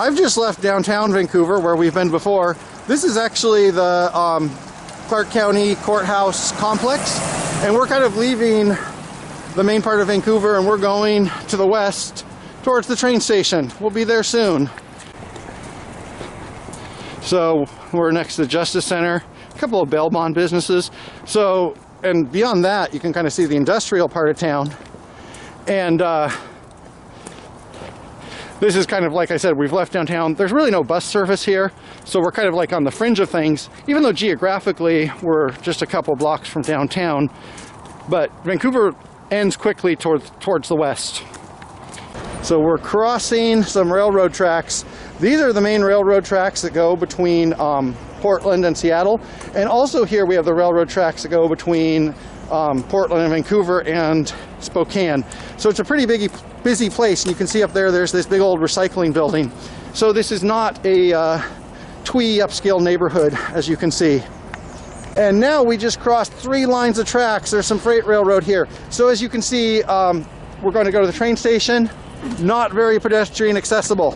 I've just left downtown Vancouver, where we've been before. This is actually the Clark County Courthouse complex, and we're kind of leaving the main part of Vancouver and we're going to the west towards the train station. We'll be there soon. So we're next to the Justice Center, a couple of bail bond businesses. So, and beyond that, you can kind of see the industrial part of town. And this is kind of, like I said, we've left downtown. There's really no bus service here, so we're kind of like on the fringe of things, even though geographically we're just a couple blocks from downtown. But Vancouver ends quickly towards the west. So we're crossing some railroad tracks. These are the main railroad tracks that go between Portland and Seattle. And also here we have the railroad tracks that go between Portland and Vancouver and Spokane. So it's a pretty busy place, and you can see up there, there's this big old recycling building. So this is not a twee upscale neighborhood, as you can see. And now we just crossed 3 lines of tracks. There's some freight railroad here. So as you can see, we're going to go to the train station. Not very pedestrian accessible.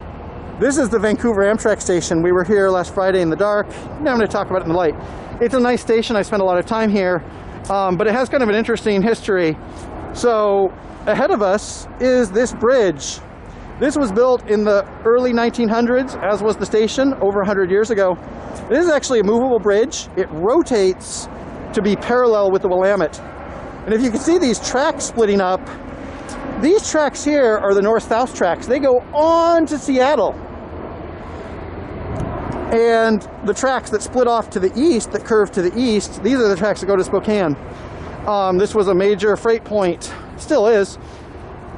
This is the Vancouver Amtrak Station. We were here last Friday in the dark. Now I'm going to talk about it in the light. It's a nice station. I spent a lot of time here, but it has kind of an interesting history. So ahead of us is this bridge. This was built in the early 1900s, as was the station over 100 years ago. This is actually a movable bridge. It rotates to be parallel with the Willamette. And if you can see these tracks splitting up, these tracks here are the north-south tracks. They go on to Seattle. And the tracks that split off to the east, that curve to the east, these are the tracks that go to Spokane. This was a major freight point, still is.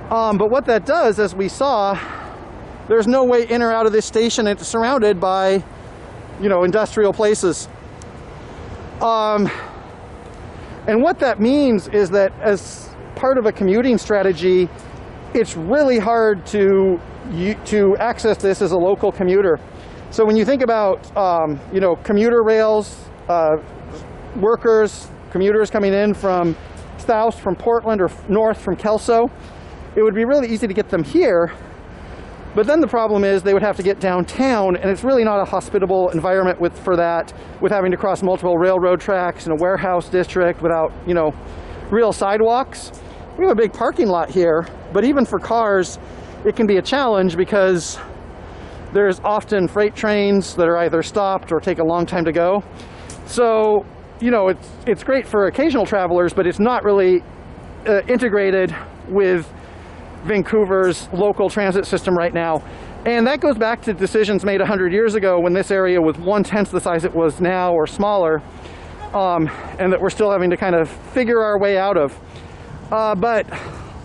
But what that does, as we saw, there's no way in or out of this station. It's surrounded by, you know, industrial places. And what that means is that as part of a commuting strategy, it's really hard to access this as a local commuter. So when you think about, you know, commuter rails, commuters coming in from south from Portland or north from Kelso, it would be really easy to get them here. But then the problem is they would have to get downtown, and it's really not a hospitable environment for that, with having to cross multiple railroad tracks in a warehouse district without, you know, real sidewalks. We have a big parking lot here, but even for cars, it can be a challenge because there's often freight trains that are either stopped or take a long time to go. So, you know, it's great for occasional travelers, but it's not really integrated with Vancouver's local transit system right now. And that goes back to decisions made 100 years ago when this area was 1/10 the size it was now or smaller, and that we're still having to kind of figure our way out of. But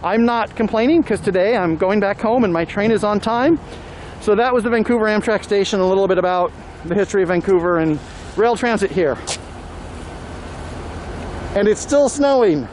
I'm not complaining, because today I'm going back home and my train is on time. So that was the Vancouver Amtrak Station, a little bit about the history of Vancouver and rail transit here. And it's still snowing.